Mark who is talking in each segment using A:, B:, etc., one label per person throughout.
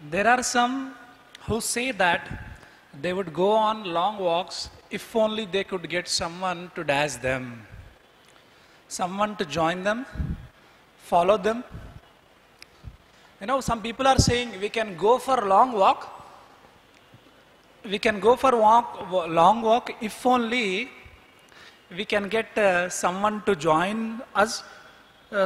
A: There are some who say that they would go on long walks if only they could get someone to dash them, someone to join them, follow them. You know, some people are saying we can go for long walk. We can go for long walk if only we can get someone to join us,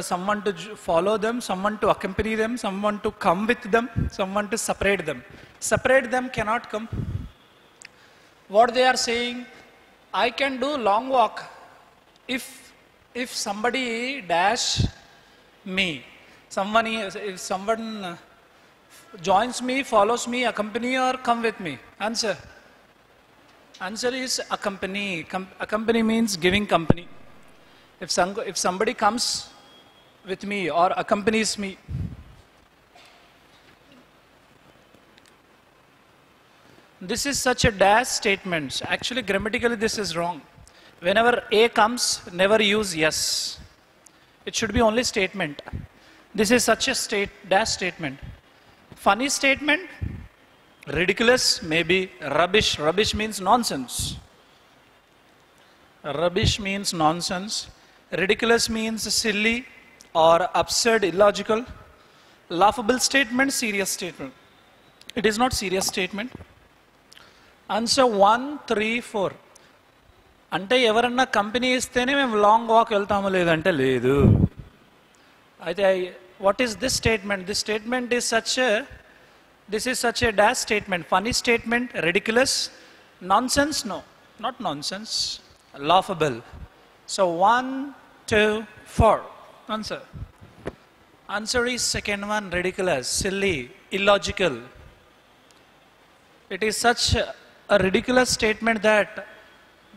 A: someone to follow them, someone to accompany them, someone to come with them, someone to separate them. Separate them cannot come. What they are saying, I can do long walk if somebody dash me. If someone joins me, follows me, accompany or come with me. Answer. Answer is accompany. Accompany means giving company. If somebody comes with me or accompanies me, this is such a dash statement. Actually, grammatically, this is wrong. Whenever A comes, never use yes. It should be only statement. This is such a dash statement. Funny statement, ridiculous, maybe rubbish. Rubbish means nonsense. Rubbish means nonsense. Ridiculous means silly or absurd, illogical. Laughable statement, serious statement. It is not serious statement. Answer 1, 3, 4. అంటే ఎవరన్నా company ఇస్తేనే మేము long walk వెళ్తాము లేదంటే లేదు. అయితే what is this statement? This statement is such a dash statement. Funny statement, ridiculous, nonsense, no, not nonsense, laughable. So 1, 2, 4. Answer. Answer is second one, ridiculous, silly, illogical. It is such a ridiculous statement that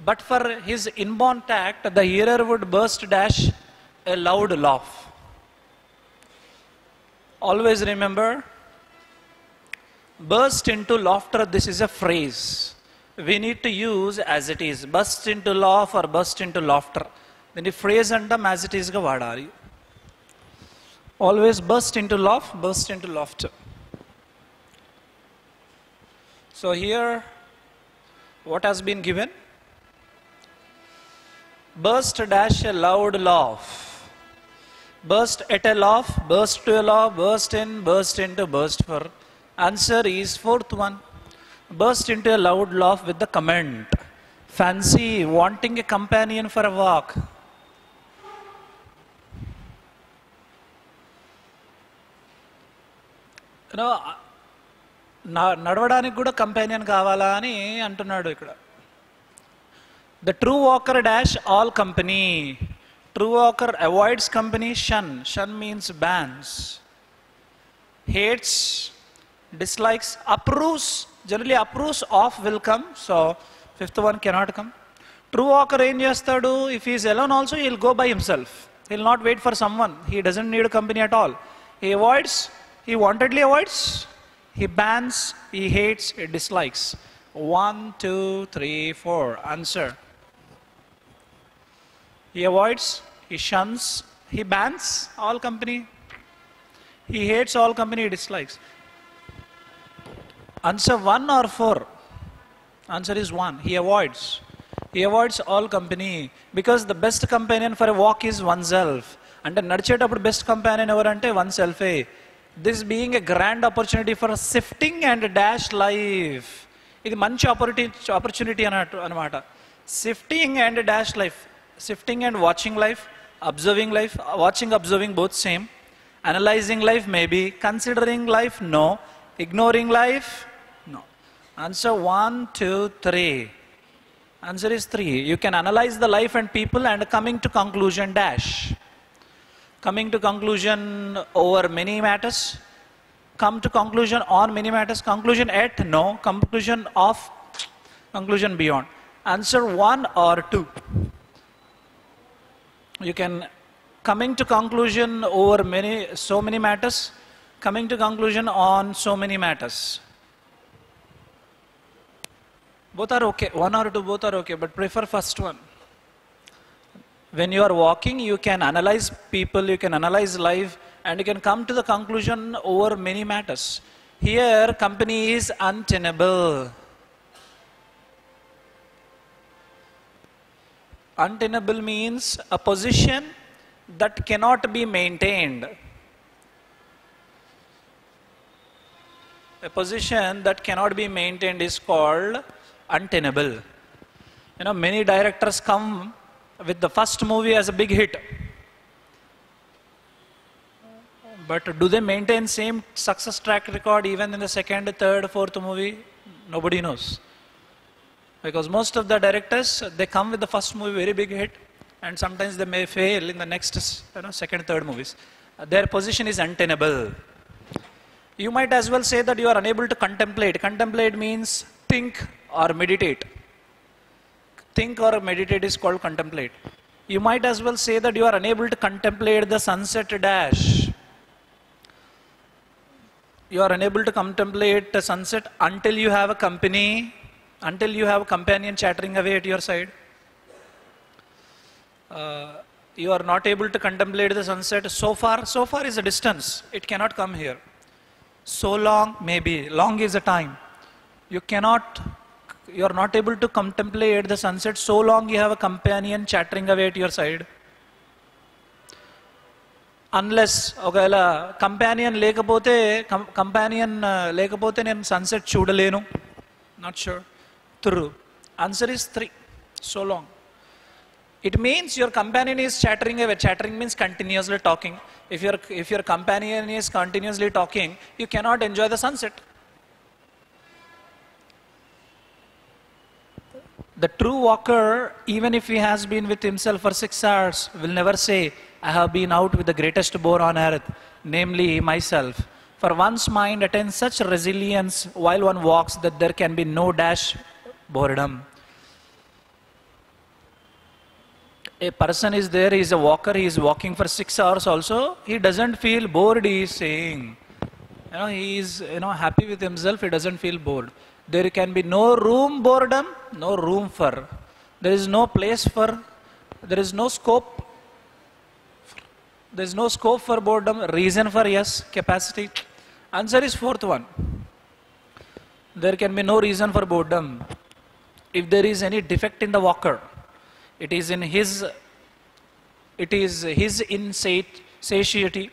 A: but for his inborn tact, the hearer would burst dash a loud laugh. Always remember, burst into laughter, this is a phrase. We need to use as it is. Burst into laugh or burst into laughter. Then the phrase andam as it is ga vaadali. Always burst into laugh, burst into laughter. So here, what has been given? Burst dash a loud laugh. Burst at a laugh, burst to a laugh, burst in, burst into, burst for. Answer is fourth one. Burst into a loud laugh with the comment. Fancy wanting a companion for a walk. You know, నడవడానికి కూడా companion కావాలా అని అంటున్నాడు ఇక్కడ. The true walker dash all company. True walker avoids company, shun. Shun means bans. Hates, dislikes, approves. Generally approves of will come. So fifth one cannot come. True walker ఏం చేస్తాడు? If he is alone also, he will go by himself. He will not wait for someone. He doesn't need company at all. He avoids. He wantedly avoids. He bans. He hates. He dislikes. 1, 2, 3, 4. Answer. He avoids, he shuns, he bans all company, he hates all company, he dislikes. Answer 1 or 4? Answer is 1. He avoids. He avoids all company because the best companion for a walk is oneself. And నడిచేటప్పుడు best companion ఎవరంటే oneself. This being a grand opportunity for sifting and dash life. ఇది మంచి opportunity అన్నమాట. Sifting and dash life. Sifting and watching life, observing life, watching, observing both same. Analyzing life maybe, considering life no, ignoring life no. Answer 1, 2, 3. Answer is 3. You can analyze the life and people and coming to conclusion dash. Coming to conclusion over many matters. Come to conclusion on many matters. Conclusion at no, conclusion of, conclusion beyond. Answer 1 or 2. You can coming to conclusion over so many matters, coming to conclusion on so many matters. Both are okay, 1 or 2 both are okay, but prefer first one. When you are walking, you can analyze people, you can analyze life, and you can come to the conclusion over many matters. Here, company is untenable. Untenable means a position that cannot be maintained. A position that cannot be maintained is called untenable. You know, many directors come with the first movie as a big hit. But do they maintain same success track record even in the second, third, fourth movie? Nobody knows. Because most of the directors, they come with the first movie, very big hit, and sometimes they may fail in the next, second, third movies. Their position is untenable. You might as well say that you are unable to contemplate. Contemplate means think or meditate. Think or meditate is called contemplate. You might as well say that you are unable to contemplate the sunset dash. You are unable to contemplate the sunset until you have a company, until you have a companion chattering away at your side. You are not able to contemplate the sunset. So far is a distance. It cannot come here. So long, maybe. Long is a time. You are not able to contemplate the sunset so long you have a companion chattering away at your side. Unless, companion lekapothe nen sunset chudalenu. Not sure. True. Answer is 3. So long. It means your companion is chattering away. Chattering means continuously talking. If your companion is continuously talking, you cannot enjoy the sunset. The true walker, even if he has been with himself for 6 hours, will never say, I have been out with the greatest bore on earth, namely myself. For one's mind attains such resilience while one walks that there can be no dash boredom. A person is there, he is a walker, he is walking for 6 hours also, he doesn't feel bored, he is saying. He is happy with himself, he doesn't feel bored. There can be no room boredom, no room for. There is no place for, there is no scope. There is no scope for boredom, reason for yes, capacity. Answer is 4th one. There can be no reason for boredom. If there is any defect in the walker, it is his insatiety.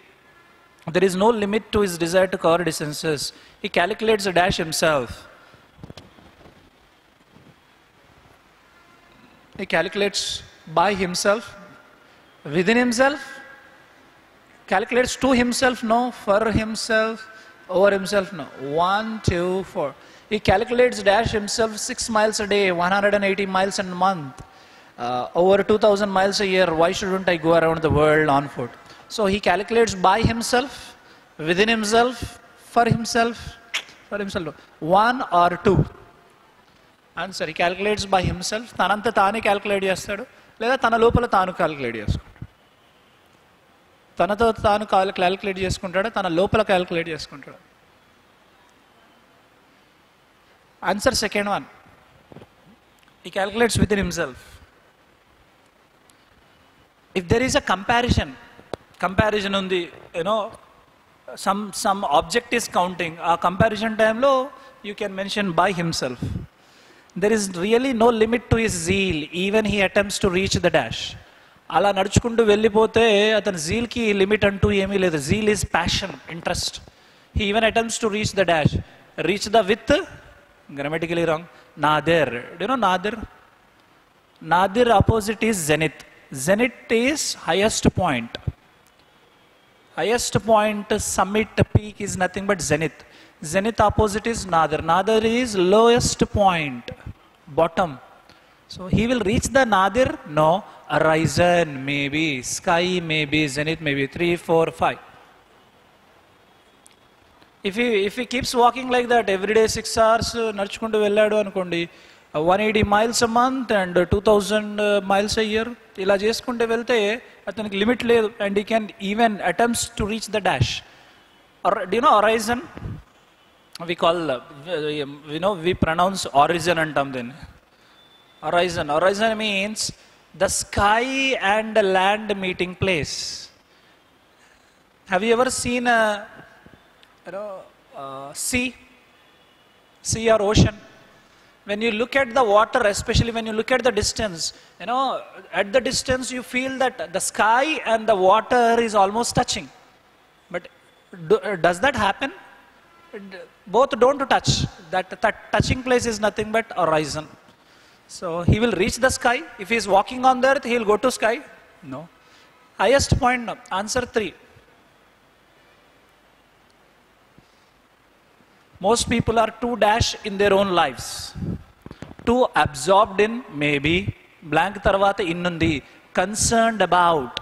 A: There is no limit to his desire to cover distances. He calculates a dash himself. He calculates by himself, within himself, calculates to himself, no, for himself, over himself, no. 1, 2, 4. He calculates dash himself 6 miles a day, 180 miles a month. Over 2,000 miles a year. Why shouldn't I go around the world on foot? So he calculates by himself, within himself, for himself, no. 1 or 2. Answer, he calculates by himself. Tananta tane calculate chestadu, leda tana lopala taanu calculate cheskuntaadu. Tanato taanu calculate cheskuntaadu, tana lopala calculate cheskuntaadu. Answer, second one. He calculates within himself. If there is a comparison undi, some object is counting. A comparison time lo, you can mention by himself. There is really no limit to his zeal, even he attempts to reach the dash. Ala naduchukuntu vellipote atani zeal ki limit antu emi ledu. Zeal is passion, interest. He even attempts to reach the dash. Reach the with, grammatically wrong, nadir. Do you know nadir? Nadir opposite is zenith. Zenith is highest point. Highest point, summit, peak is nothing but zenith. Zenith opposite is nadir. Nadir is lowest point, bottom. So he will reach the nadir? No. Horizon maybe, sky maybe, zenith maybe, 3, 4, 5. If he keeps walking like that every day 6 hours, నడుచుకుంటూ వెళ్ళాడు అనుకోండి, 180 miles a month and 2,000 miles a year, ఇలా చేసుకుంటూ వెళ్తే అతనికి limit లేదు, and he can even attempts to reach the dash. Or, do you know horizon? We call, we pronounce origin antam then. Horizon. Horizon means the sky and the land meeting place. Have you ever seen sea or ocean. When you look at the water, especially when you look at the distance, at the distance you feel that the sky and the water is almost touching. But does that happen? Both don't touch. That touching place is nothing but horizon. So he will reach the sky. If he is walking on the earth, he will go to sky? No. Highest point, no. Answer 3. Most people are too dash in their own lives. Too absorbed in maybe, blank tarvata innundi, concerned about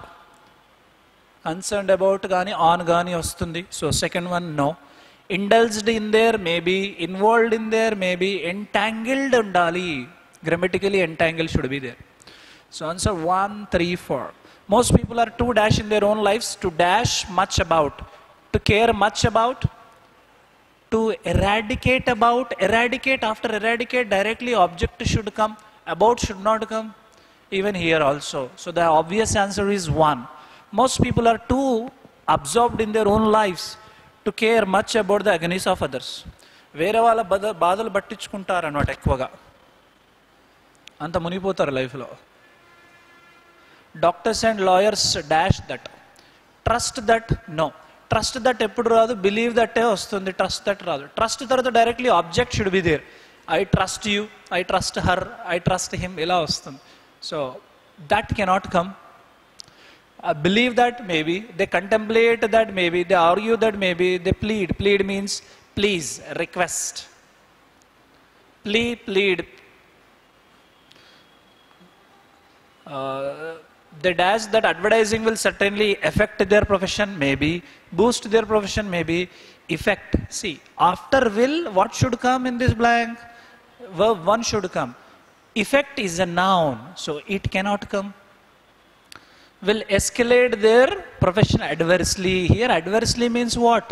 A: gani, on gani vastundi. So second one, no. Indulged in there, maybe, involved in there, maybe, entangled undali. Grammatically entangled should be there. So answer 1, 3, 4. Most people are too dash in their own lives, to dash much about, to care much about, to eradicate about, eradicate, after eradicate, directly object should come, about should not come, even here also. So the obvious answer is 1. Most people are too absorbed in their own lives to care much about the agonies of others. వేరే వాళ్ళ బాధలు పట్టించుకుంటారు అన్నమాట ఎక్కువగా, అంత మునిగిపోతారు లైఫ్లో. Doctors and lawyers dash that, trust that no. Trust that ఎప్పుడు రాదు, బిలీవ్ దట్టే వస్తుంది, ట్రస్ట్ దట్ రాదు. ట్రస్ట్ తర్వాత directly object should be there. I trust you, I trust her, I trust him, ఇలా వస్తుంది. So that cannot come. Believe that maybe, they contemplate that maybe, they argue that maybe, they plead. Plead means please, request. Plead. They dash that advertising will certainly affect their profession, maybe, boost their profession, maybe, effect. See, after will, what should come in this blank? Verb 1 should come. Effect is a noun, so it cannot come. Will escalate their profession adversely. Here adversely means what?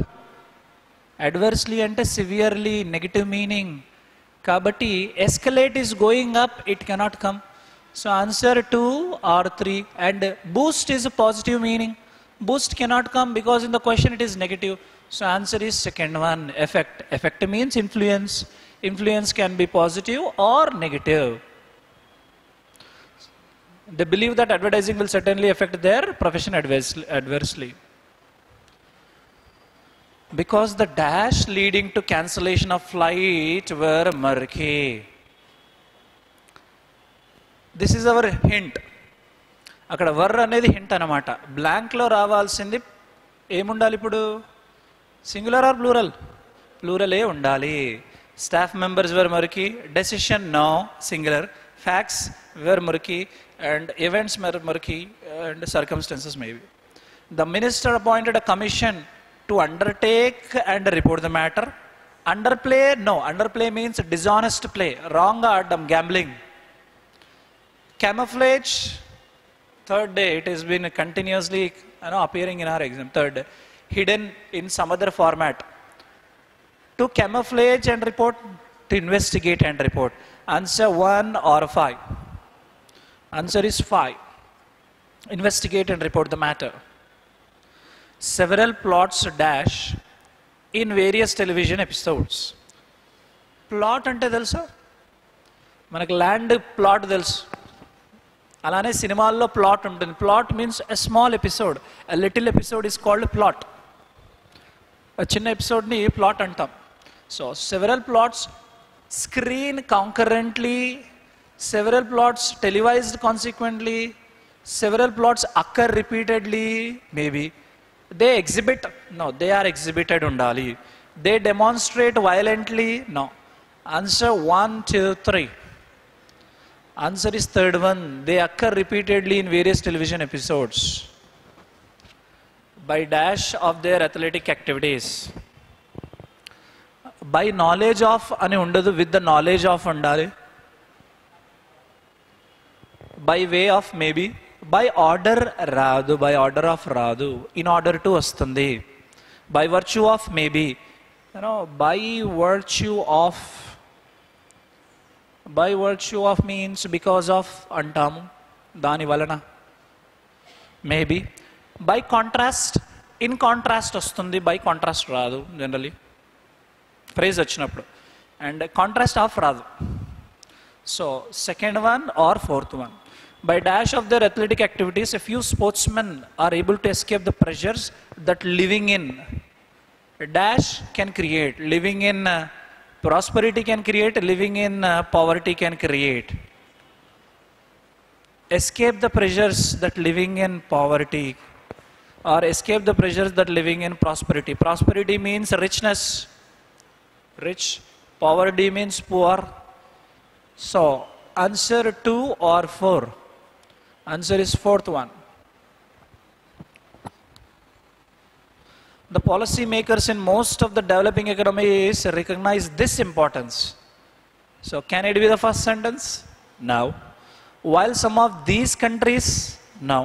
A: Adversely ante severely, negative meaning. Kabatti escalate is going up, it cannot come. So answer 2 or 3. And boost is a positive meaning. Boost cannot come because in the question it is negative. So answer is second one, effect. Effect means influence. Influence can be positive or negative. They believe that advertising will certainly affect their profession adversely. Because the dash leading to cancellation of flight were murky. This is our hint. Akkada were anedi hint anamata. Blank lo ravalsindi em undali ippudu? Singular or plural? Plural e undali. Staff members were murky. Decision no, singular. Facts were murky. And events were murky, and circumstances maybe. The minister appointed a commission to undertake and report the matter. Underplay, no. Underplay means dishonest play, wrong adam, gambling. Camouflage, third day, it has been continuously appearing in our exam. Third day, hidden in some other format. To camouflage and report, to investigate and report. Answer 1 or 5. Answer is 5. Investigate and report the matter. Several plots dash in various television episodes. Plot ante telusa? Manaku land plot telusu. Alane cinemaallo plot untundi. Plot means a small episode. A little episode is called plot. A chinna episode ni plot antam. So several plots screen concurrently. Several plots televised consequently. Several plots occur repeatedly, maybe. They exhibit, no, they are exhibited undali. They demonstrate violently, no. Answer 1, 2, 3. Answer is third one. They occur repeatedly in various television episodes. By dash of their athletic activities. By knowledge of ani undadu, with the knowledge of undali. By way of maybe, by order radu, by order of radu, in order to vastundi. By virtue of maybe, by virtue of means because of antamu, dani valana, maybe. By contrast, in contrast vastundi, by contrast radu generally. Prize వచ్చినప్పుడు. And contrast of రాదు. So second one or fourth one. By dash of their athletic activities, a few sportsmen are able to escape the pressures that living in dash can create. Living in prosperity can create, living in poverty can create. Escape the pressures that living in poverty, or escape the pressures that living in prosperity. Prosperity means richness, rich. Poverty means poor. So answer 2 or 4. Answer is fourth one. The policy makers in most of the developing economies recognize this importance. So can it be the first sentence? No. While some of these countries, no.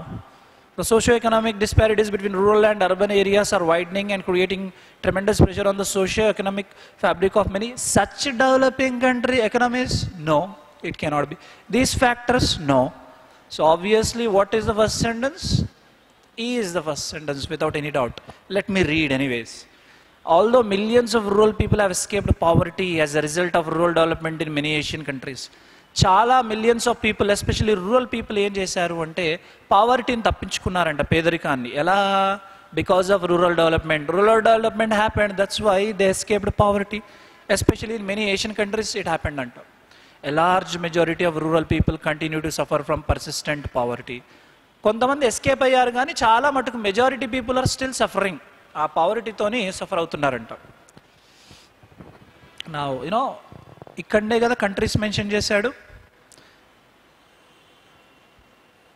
A: The socio-economic disparities between rural and urban areas are widening and creating tremendous pressure on the socio-economic fabric of many such developing country economies. No, it cannot be. These factors, no. So obviously, what is the first sentence? E is the first sentence without any doubt. Let me read anyways. Although millions of rural people have escaped poverty as a result of rural development in many Asian countries. చాలా millions of people, especially rural people ఏం చేశారు అంటే పావర్టీని తప్పించుకున్నారంట, పేదరికాన్ని. ఎలా? Because of rural development. Rural development happened, that's why they escaped poverty. Especially in many Asian countries it happened అంట. A large majority of rural people continue to suffer from persistent poverty. కొంతమంది escape అయ్యారు కానీ చాలా మటుకు majority people are still suffering. ఆ పావర్టీతోని suffer అవుతున్నారంట. నా you know ఇక్కడనే కదా కంట్రీస్ మెన్షన్ చేశాడు.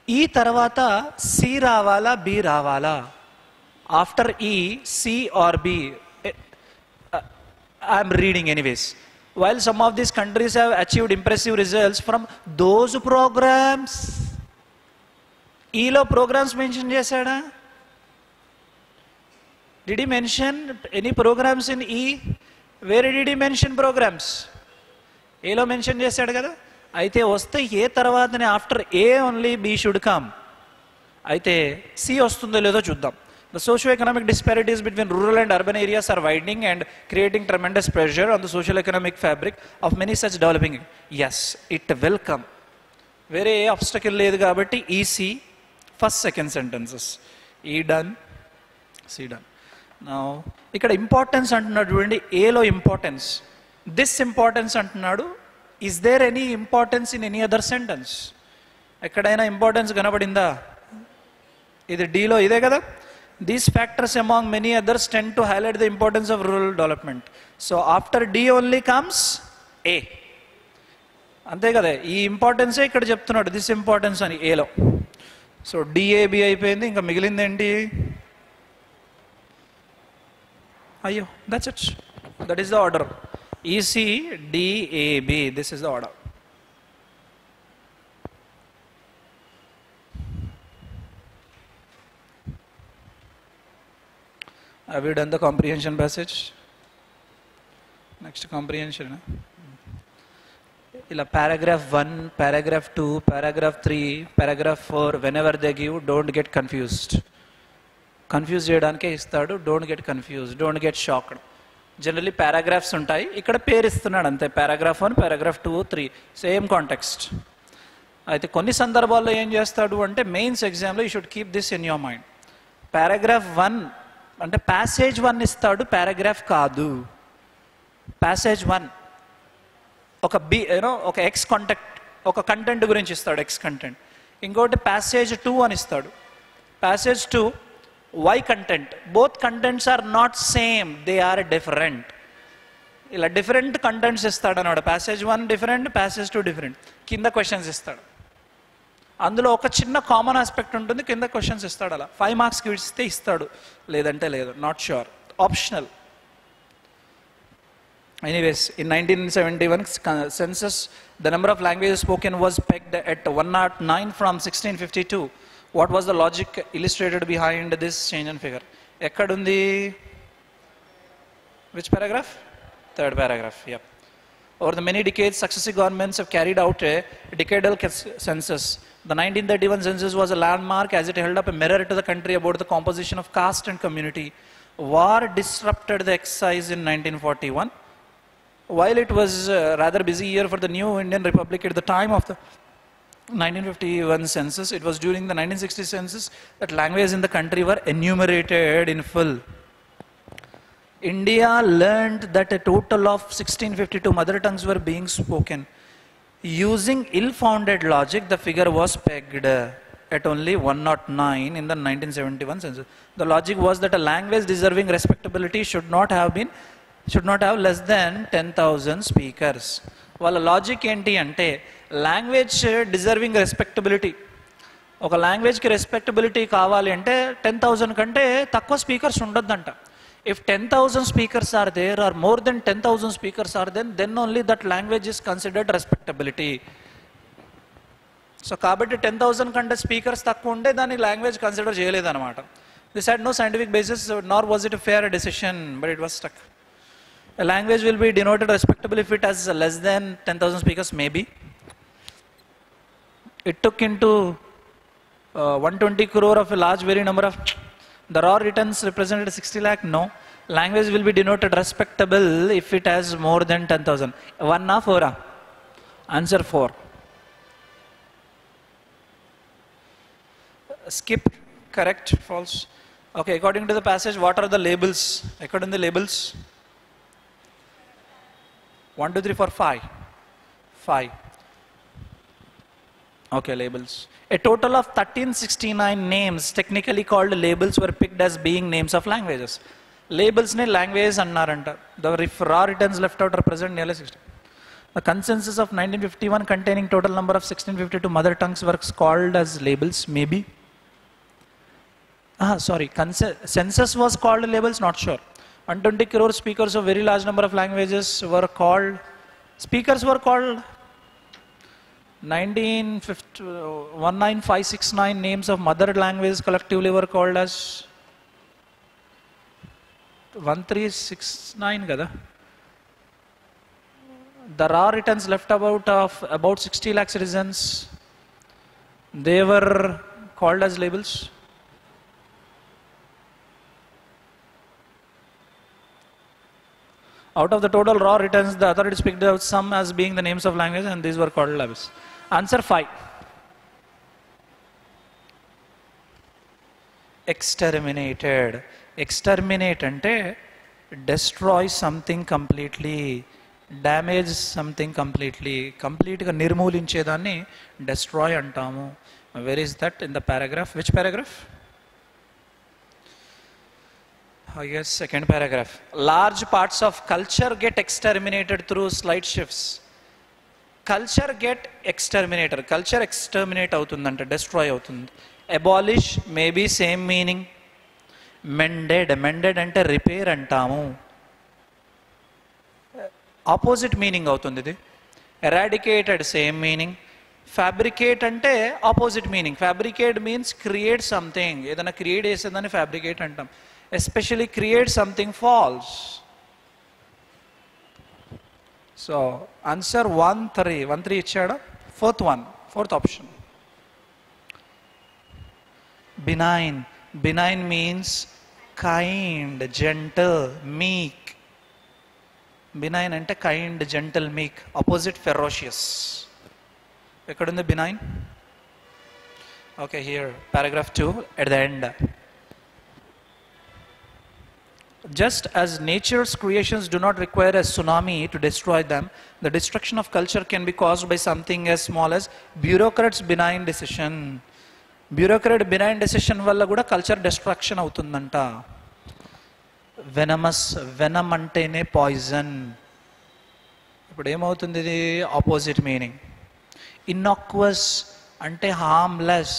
A: ఈ తర్వాత సి రావాలా, బి రావాలా? ఆఫ్టర్ ఈ C or B? I'm reading anyways. While some of these countries have achieved impressive results from those programs. ఈలో ప్రోగ్రామ్స్ మెన్షన్ చేశాడా? Did he mention any programs in E? Where did he mention programs? ఏలో mention చేశాడు కదా. అయితే వస్తే A తర్వాతనే after A only B should come. అయితే C వస్తుందో లేదో చూద్దాం. The socio-economic disparities between rural and urban areas are widening and creating tremendous pressure on the social economic fabric of many such developing. Yes, it will come. Very obstacle లేదు కాబట్టి EC first second sentences. E done, C done. Now ఇక్కడ importance అంటున్నాడు చూడండి. ఏలో importance, this importance అంటున్నాడు. Is there any importance in any other sentence? ఎక్కడైనా importance కనబడిందా? ఇది డీలో ఇదే కదా. These factors among many others tend to highlight the importance of rural development. So after D only comes A. అంతే కదా. ఈ ఇంపార్టెన్సే ఇక్కడ చెప్తున్నాడు, దిస్ ఇంపార్టెన్స్ అని ఏలో. సో డిఏబి అయిపోయింది, ఇంకా మిగిలింది ఏంటి? అయ్యో, that's it. That is the order. EC DAB, this is the order. Have you done the comprehension passage? Next comprehension. ఇలా paragraph 1, paragraph 2, paragraph 3, paragraph 4, whenever they give, don't get confused. Confuse చేయడానికే ఇస్తాడు. Don't get confuse, don't get shocked. Generally paragraphs ఉంటాయి, ఇక్కడ పేరు ఇస్తున్నాడు అంతే. Paragraph 1, paragraph 2, 3 same context. అయితే కొన్ని సందర్భాల్లో ఏం చేస్తాడు అంటే మెయిన్స్ ఎగ్జామ్లో you should keep this in your mind. Paragraph 1 అంటే ప్యాసేజ్ 1 ఇస్తాడు, పారాగ్రాఫ్ కాదు. ప్యాసేజ్ 1 ఒక ఒక ఎక్స్ కాంటెక్ట్, ఒక కంటెంట్ గురించి ఇస్తాడు, ఎక్స్ కంటెంట్. ఇంకోటి ప్యాసేజ్ 2 అని ఇస్తాడు. Passage 2 why content. Both contents are not same, they are different. ఇలా డిఫరెంట్ కంటెంట్స్ ఇస్తాడు అన్నాడు. Passage 1 different, passage 2 different. కింద క్వశ్చన్స్ ఇస్తాడు. అందులో ఒక చిన్న కామన్ ఆస్పెక్ట్ ఉంటుంది, కింద క్వశ్చన్స్ ఇస్తాడు. అలా 5 మార్క్స్కి ఇస్తే ఇస్తాడు, లేదంటే లేదు. Not sure, optional. Anyways, in 1971 census, the number of languages spoken was pegged at 109 from 1652. What was the logic illustrated behind this change in figure? Ekkadundi? Which paragraph? Third paragraph, yep. Over the many decades, successive governments have carried out a decadal census. The 1931 census was a landmark as it held up a mirror to the country about the composition of caste and community. War disrupted the exercise in 1941. while it was a rather busy year for the new Indian Republic at the time of the 1951 census, it was during the 1960 census that languages in the country were enumerated in full. India learned that a total of 1652 mother tongues were being spoken. Using ill-founded logic, the figure was pegged at only 109 in the 1971 census. The logic was that a language deserving respectability should not have less than 10,000 speakers. వాళ్ళ logic ఏంటి అంటే language deserving respectability, ఒక లాంగ్వేజ్కి respectability కావాలి అంటే 10,000 కంటే తక్కువ speakers ఉండొద్దంట. If 10,000 speakers are there are more than 10,000 speakers are then only that language is considered respectability. So కాబట్టి 10,000 కంటే స్పీకర్స్ తక్కువ ఉంటే దాన్ని లాంగ్వేజ్ కన్సిడర్ చేయలేదన్నమాట. This had no scientific basis nor was it fair decision, but it was stuck. A language will be denoted respectable if it has less than 10,000 speakers, maybe. It took into 120 crore of a large very number of, the raw returns represented 60 lakh, no. Language will be denoted respectable if it has more than 10,000. 1 or 4? Answer 4. Skip, correct, false. Okay, according to the passage, what are the labels? According to the labels, 1, 2, 3, 4, 5. 5. Okay, labels. A total of 1369 names, technically called labels, were picked as being names of languages. Labels ne language annaranta. The raw returns left out represent nearly 60. The consensus of 1951 containing total number of 1652 mother tongues were called as labels, maybe. Census was called labels, not sure. 120 crore speakers of very large number of languages were called, speakers were called 19569 names of mother languages collectively were called as 1369 kada. The raw returns left about 60 lakh citizens, they were called as labels. Out of the total raw returns, the authorities picked out some as being the names of language, and these were called labels. Answer 5. Exterminated. Exterminate ante destroy something completely, damage something completely. Complete ga nirmoolinchedanni destroy antamu. Where is that in the paragraph? Which paragraph? Yes, second paragraph. Large parts of culture get exterminated through slight shifts. Culture get exterminated. Culture exterminate avutundanta, destroy avutundi. Abolish, maybe same meaning. Mended. Mended ante repair antamu. Opposite meaning avutundi idi. Eradicated, same meaning. Fabricate ante opposite meaning. Fabricate means create something. Edana create chesedani fabricate antam. Especially create something false. So answer 1, 3. 1, 3 ichchada. Fourth option. Benign. Benign means kind, gentle, meek. Benign ante kind, gentle, meek. Opposite ferocious. Ekkadundi benign? Okay, here paragraph 2 at the end. Just as nature's creations do not require a tsunami to destroy them, the destruction of culture can be caused by something as small as bureaucrat's benign decision. Bureaucrat benign decision valla kuda culture destruction avutundanta. Venomous, venom antene poison. Ippudu em avutundi idi? Opposite meaning. Innocuous ante harmless.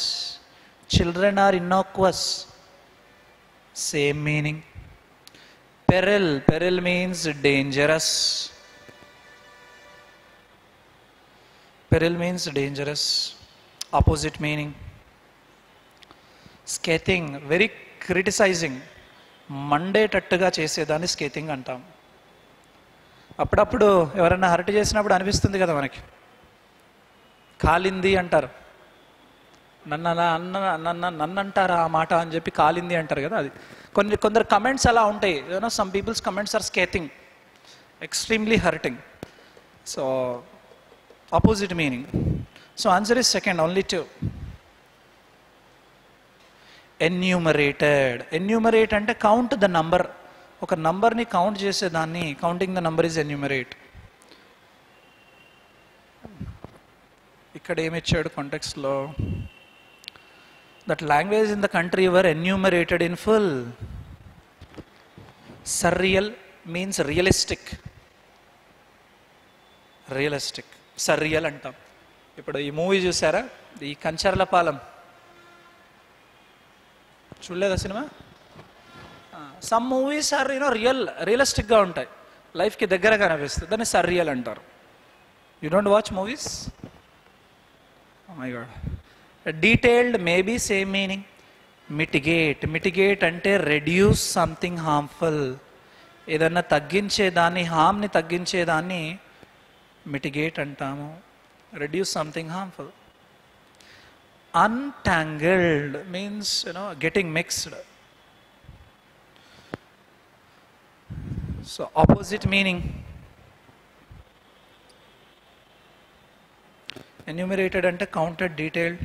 A: Children are innocuous. Same meaning. Peril. Peril means dangerous. Peril means dangerous. Opposite meaning. Scathing, very criticizing. మండేటట్టుగా చేసేదాన్ని స్కేతింగ్ అంటాం. అప్పుడప్పుడు ఎవరైనా hurt చేసినప్పుడు అనిపిస్తుంది కదా మనకి, కాలింది అంటారు. నన్ను అంటారా ఆ మాట అని చెప్పి కాలింది అంటారు కదా. అది కొందరు కమెంట్స్ అలా ఉంటాయి. Some peoples comments are scathing. extremely hurting. So, opposite meaning. So, answer is second, only two. Enumerated. Enumerate ante count the number. ఒక నంబర్ని కౌంట్ చేసేదాన్ని counting the number is enumerate. ఇక్కడ ఏమి ఇచ్చాడు కాంటెక్స్ట్లో? That language in the country were enumerated in full. Surreal means realistic. Realistic surreal అంటాం. ఇప్పుడు ఈ మూవీ చూసారా, ఈ కంచర్లపాలెం చూడలేదా సినిమా? సమ్ మూవీస్ ఆర్ రియలిస్టిక్గా ఉంటాయి, లైఫ్కి దగ్గరగా అనిపిస్తుంది, దాన్ని సర్రియల్ అంటారు. You don't watch movies? My God. Detailed maybe same meaning. Mitigate. Mitigate అంటే రెడ్యూస్ సంథింగ్ హార్మ్ఫుల్. ఏదన్నా తగ్గించేదాన్ని, హార్మ్ని తగ్గించేదాన్ని మిటిగేట్ అంటాము. Reduce something harmful. Untangled means getting mixed. So opposite meaning. Enumerated ante counted, detailed.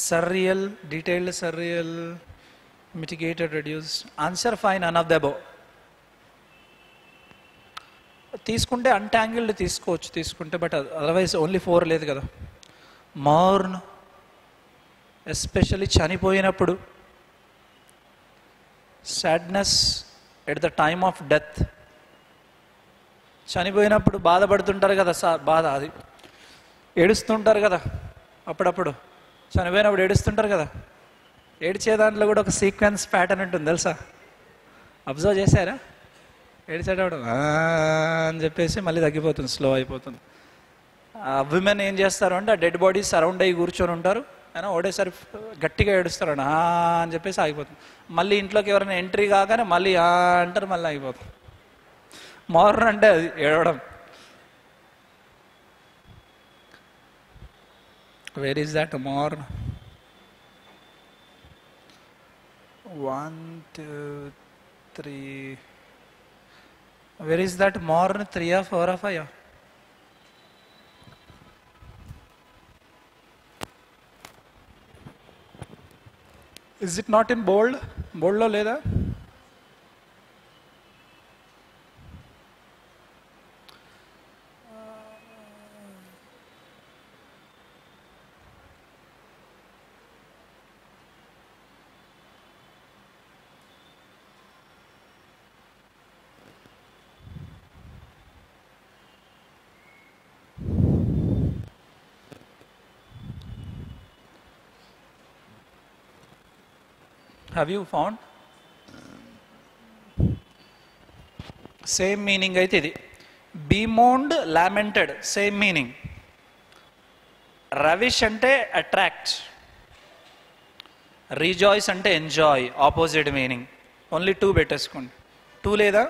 A: Surreal, detailed, surreal, mitigated, reduced. Answer fine, none of the above. తీసుకుంటే అన్టాంగిల్డ్ తీసుకోవచ్చు, తీసుకుంటే, but otherwise only 4 లేదు కదా. మోర్న్, ఎస్పెషల్లీ చనిపోయినప్పుడు. Sadness at the time of death. చనిపోయినప్పుడు బాధపడుతుంటారు కదా, బాధ అది ఏడుస్తుంటారు కదా, అప్పుడప్పుడు చనిపోయినప్పుడు ఏడుస్తుంటారు కదా. ఏడ్చే దాంట్లో కూడా ఒక సీక్వెన్స్ ప్యాటర్న్ ఉంటుంది తెలుసా? అబ్జర్వ్ చేశారా? ఏడ్చేటప్పుడు అని చెప్పేసి మళ్ళీ తగ్గిపోతుంది, స్లో అయిపోతుంది. విమెన్ ఏం చేస్తారు అంటే ఆ డెడ్ బాడీ సరౌండ్ అయ్యి కూర్చొని ఉంటారు, అయినా ఒకటేసారి గట్టిగా ఏడుస్తారు అని చెప్పేసి ఆగిపోతుంది. మళ్ళీ ఇంట్లోకి ఎవరైనా ఎంట్రీ కాగానే మళ్ళీ అంటారు, మళ్ళీ ఆగిపోతుంది. మోర్న్ అంటే అది ఏడవడం. Where is that mourn? 1 2 3. Where is that mourn? 3 or 4 or 5? Is it not in bold? Bold lo leda? Have you found? Same meaning aithe idi. Bemoaned, lamented, same meaning. Ravish ante attract. Rejoice ante enjoy, opposite meaning. Only 2 పెట్టేసుకోండి. 2 లేదా?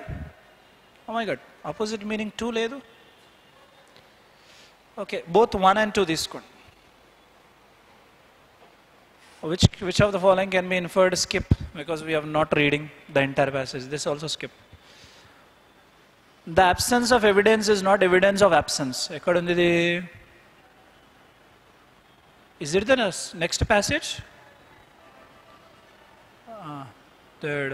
A: Oh my god, opposite meaning 2 లేదు. Okay, both 1 and 2 తీసుకోండి. Which of the following can be inferred? Skip, because we are not reading the entire passage. This also skip. The absence of evidence is not evidence of absence. Ekkada undi idi? Is it the next passage? Third.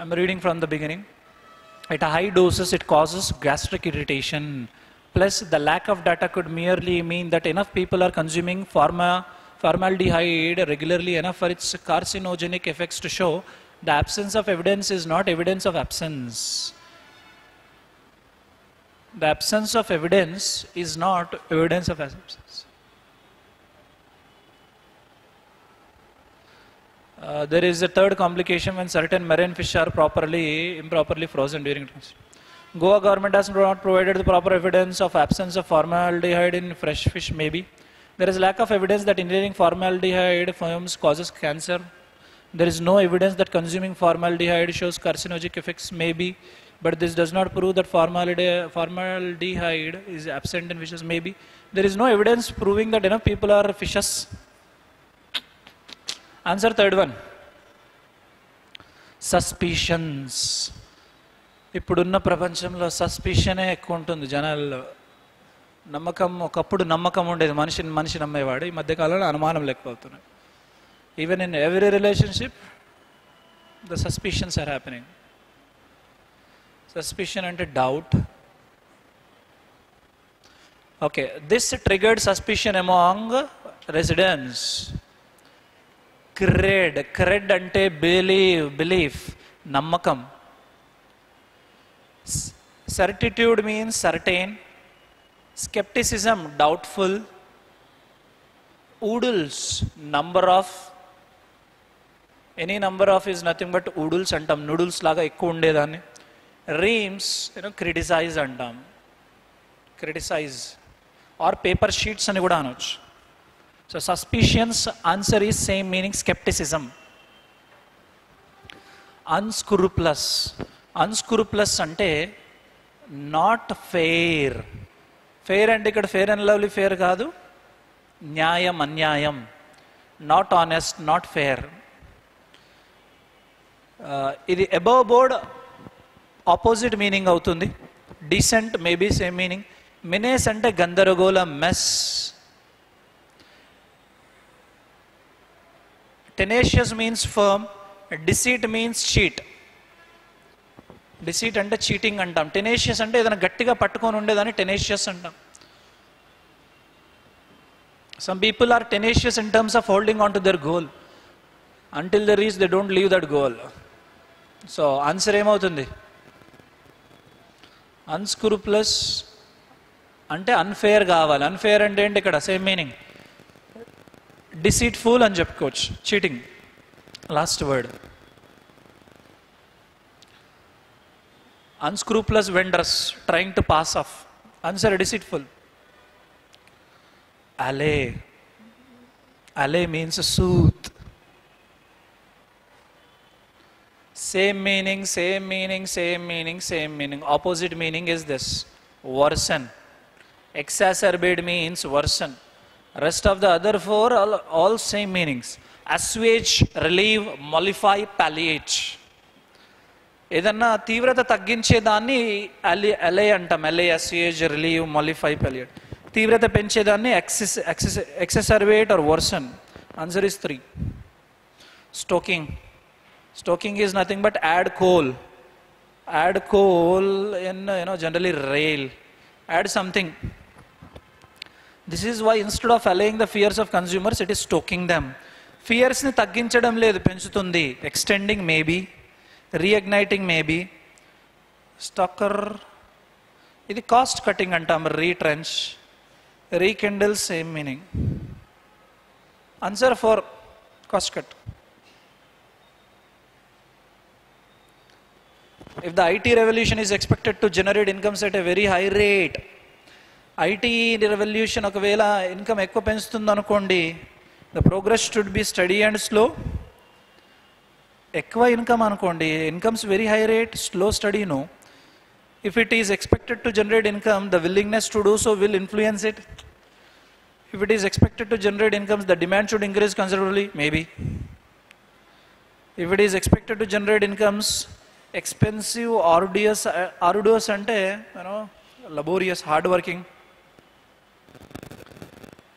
A: I'm reading from the beginning. At high doses, it causes gastric irritation. Plus, the lack of data could merely mean that enough people are consuming formaldehyde regularly enough for its carcinogenic effects to show the absence of evidence is not evidence of absence. The absence of evidence is not evidence of absence. There is a third complication when certain marine fish are improperly frozen during transit. Goa government has not provided the proper evidence of absence of formaldehyde in fresh fish, maybe. There is lack of evidence that inhaling formaldehyde fumes causes cancer. There is no evidence that consuming formaldehyde shows carcinogenic effects, maybe. But this does not prove that formaldehyde is absent in fishes, maybe. There is no evidence proving that enough people are fishes. Answer third one. Suspicions. ఇప్పుడున్న ప్రపంచంలో సస్పిషనే ఎక్కువ ఉంటుంది జనాల్లో. నమ్మకం, ఒకప్పుడు నమ్మకం ఉండేది, మనిషి నమ్మేవాడు. ఈ మధ్యకాలంలో అనుమానం లేకపోతున్నాయి. Even in every relationship the suspicions are happening. Suspicion అంటే doubt. Okay, this triggered suspicion among residents. Cred అంటే బిలీఫ్, నమ్మకం. Certitude means certain. Scepticism doubtful. Oodles number of. Any number of is nothing but oodles అంటాం, noodles లాగా ఎక్కువ ఉండేదాన్ని. Reams criticise అంటాం, criticise or paper sheets అని కూడా అనొచ్చు. So suspicions answer is same meaning, scepticism. Unscrupulous. Unscrupulous అంటే not fair. Fair అంటే ఇక్కడ ఫెయిర్ అండ్ లవ్లీ ఫెయిర్ కాదు, న్యాయం అన్యాయం. Not honest, not fair. ఇది అబవ్ బోర్డ్ ఆపోజిట్ మీనింగ్ అవుతుంది. Decent maybe same meaning. Menace అంటే గందరగోళం, mess. Tenacious means firm. Deceit means cheat. Deceit అంటే చీటింగ్ అంటాం. టెనేషియస్ అంటే ఏదైనా గట్టిగా పట్టుకొని ఉండేదాన్ని టెనేషియస్ అంటాం. Some people are tenacious in terms of holding on to their goal. Until they reach they don't leave that goal. So answer ఏమవుతుంది? Unscrupulous అంటే అన్ఫేర్ కావాలి. అన్ఫేర్ అంటే ఏంటి ఇక్కడ? Same meaning. డిసీట్ఫుల్ అని చెప్పుకోవచ్చు, cheating. Last word. Unscrupulous vendors trying to pass off. Answer deceitful. Allay. Allay means soothe. Same meaning, same meaning, same meaning, same meaning. Opposite meaning is this: worsen. Exacerbate means worsen. Rest of the other four all same meanings. Assuage, relieve, mollify, palliate. ఏదన్నా తీవ్రత తగ్గించేదాన్ని అలే అంటాం. అలే, అస్యుయేజ్, relieve, mollify, palliate. తీవ్రత పెంచేదాన్ని exacerbate or worsen. Answer is 3. Stoking. Stoking is nothing but add coal. Add coal in generally rail. Add something. This is why instead of allaying the fears of consumers it is stoking them. ఫియర్స్ని తగ్గించడం లేదు, పెంచుతుంది. Extending maybe, reigniting maybe. Stoker ఇది cost cutting అంటాం. Retrench, rekindle same meaning. Answer 4 cost cut. If the IT revolution is expected to generate incomes at a very high rate, IT revolution ఒకవేళ income ఎక్కువ పెంచుతుంది అనుకోండి, the progress should be steady and slow. ఎక్కువ income అనుకోండి, incomes very high rate, slow study no. If it is expected to generate income, the willingness to do so will influence it. If it is expected to generate incomes, the demand should increase considerably, maybe. If it is expected to generate incomes, expensive, arduous అంటే laborious, hard working.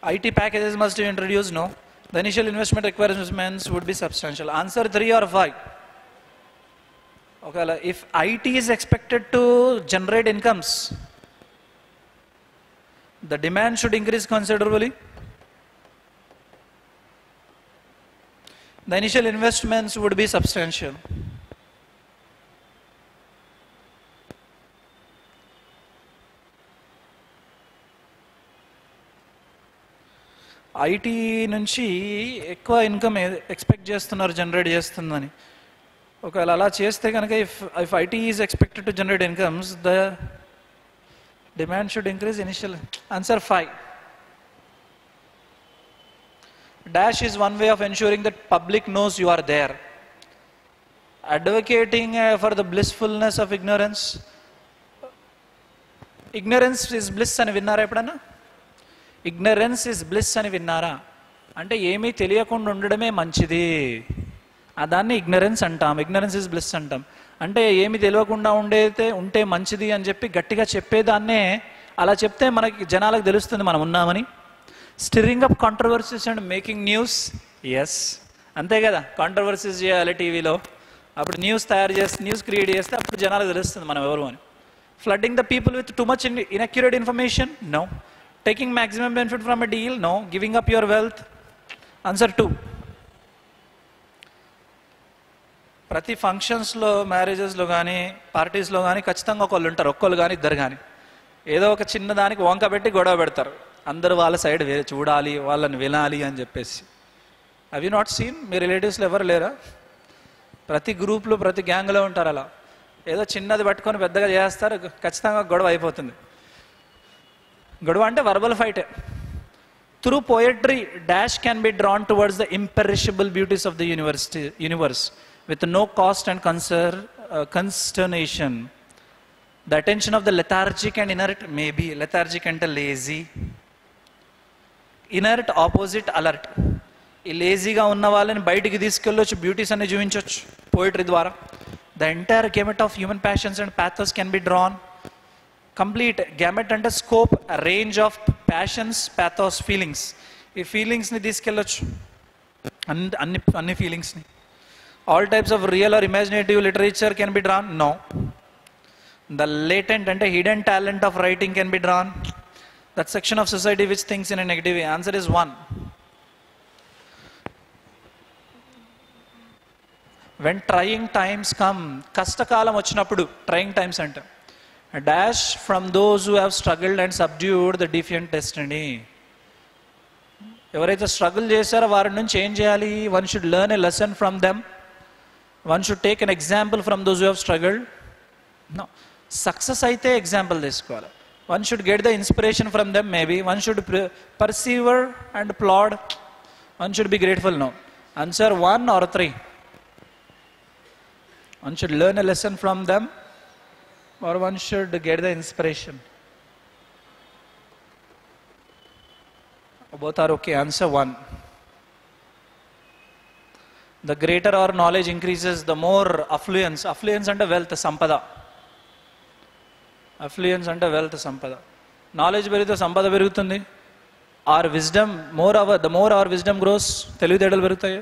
A: IT packages must be introduced, no. The initial investment requirements would be substantial. Answer 3 or 5. Okay, if IT is expected to generate incomes, the demand should increase considerably. The initial investments would be substantial. IT నుంచి ఎక్కువ income expect చేస్తున్నారు, generate చేస్తుందని. ఒకవేళ అలా చేస్తే కనుక if IT is expected to generate incomes, the demand should increase initial. Answer 5. Dash is one way of ensuring that public knows you are there. Advocating for the blissfulness of ignorance. Ignorance is bliss అని విన్నారా ఎప్పుడన్నా? Ignorance is bliss అని విన్నారా? అంటే ఏమీ తెలియకుండా ఉండడమే మంచిది దాన్ని ఇగ్నరెన్స్ అంటాం. ఇగ్నరెన్స్ ఇస్ బ్లిస్ అంటాం. అంటే ఏమి తెలియకుండా ఉంటే మంచిది అని చెప్పి గట్టిగా చెప్పేదాన్నే అలా చెప్తే మనకి జనాలకు తెలుస్తుంది మనం ఉన్నామని. Stirring up controversies and making news. Yes, అంతే కదా, కాంట్రవర్సీస్ చేయాలి టీవీలో, అప్పుడు న్యూస్ న్యూస్ క్రియేట్ చేస్తే అప్పుడు జనాలకు తెలుస్తుంది మనం ఎవరు అని. Flooding the people with too much inaccurate information. No. Taking maximum benefit from a deal. No. Giving up your wealth. Answer 2. ప్రతి ఫంక్షన్స్లో, మ్యారేజెస్లో కానీ పార్టీస్లో కానీ ఖచ్చితంగా ఒకళ్ళు ఉంటారు, ఒక్కళ్ళు కానీ ఇద్దరు కానీ, ఏదో ఒక చిన్నదానికి వంక పెట్టి గొడవ పెడతారు. అందరూ వాళ్ళ సైడ్ చూడాలి, వాళ్ళని వినాలి అని చెప్పేసి. అవి నాట్ సీన్? మీ రిలేటివ్స్లో ఎవరు లేరా? ప్రతి గ్రూప్లో, ప్రతి గ్యాంగ్లో ఉంటారు అలా. ఏదో చిన్నది పట్టుకొని పెద్దగా చేస్తారు, ఖచ్చితంగా గొడవ అయిపోతుంది. గొడవ అంటే వర్బల్ ఫైటే. Through poetry dash can be drawn towards the imperishable beauties of the universe with no cost and consternation. The attention of the lethargic and inert, maybe lethargic and lazy. Inert opposite alert. ఈ లేజీగా ఉన్న వాళ్ళని బయటికి తీసుకెళ్ళొచ్చు, beauties అన్ని చూపించవచ్చు poetry ద్వారా. The entire gamut of human passions and pathos can be drawn. Complete gamut అంటే scope, range of passions, pathos, feelings. ఈ ఫీలింగ్స్ని తీసుకెళ్ళొచ్చు, అన్ని ఫీలింగ్స్ని. All types of real or imaginative literature can be drawn. No. The latent and hidden talent of writing can be drawn. That section of society which thinks in a negative way. Answer is 1. When trying times come, kastakalam vachinappudu, trying times ante, a dash from those who have struggled and subdued the defiant destiny. ఎవరైతే struggle చేశారో వారి నుంచి ఏం చేయాలి? One should learn a lesson from them. One should take an example from those who have struggled. No. Success అయితే example తీసుకోవాలి. One should get the inspiration from them maybe. One should persevere and applaud. One should be grateful. No. Answer 1 or 3. One should learn a lesson from them or one should get the inspiration. Both are okay. Answer 1. The greater our knowledge increases, the more affluence. Affluence అంటే wealth, సంపద. Affluence అంటే wealth, సంపద. Knowledge పెరిగితే సంపద పెరుగుతుంది. Our wisdom, the more our wisdom grows, తెలివితేటలు పెరుగుతాయి.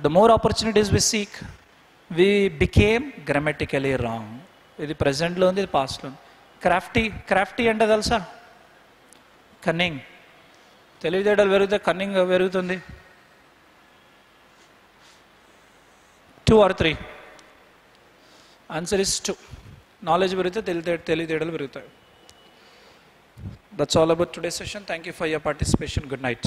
A: The more opportunities we seek, we became grammatically wrong. ఇది ప్రెసెంట్లో ఉంది, ఇది పాస్ట్లో ఉంది. క్రాఫ్టీ అంటే తెలుసా? కన్నింగ్. తెలివితేటలు పెరిగితే కన్నింగ్ పెరుగుతుంది. 2 or 3. Answer is 2. Knowledge పెరిగితే తెలివితేటలు పెరుగుతాయి. That's all about today's session. Thank you for your participation. Good night.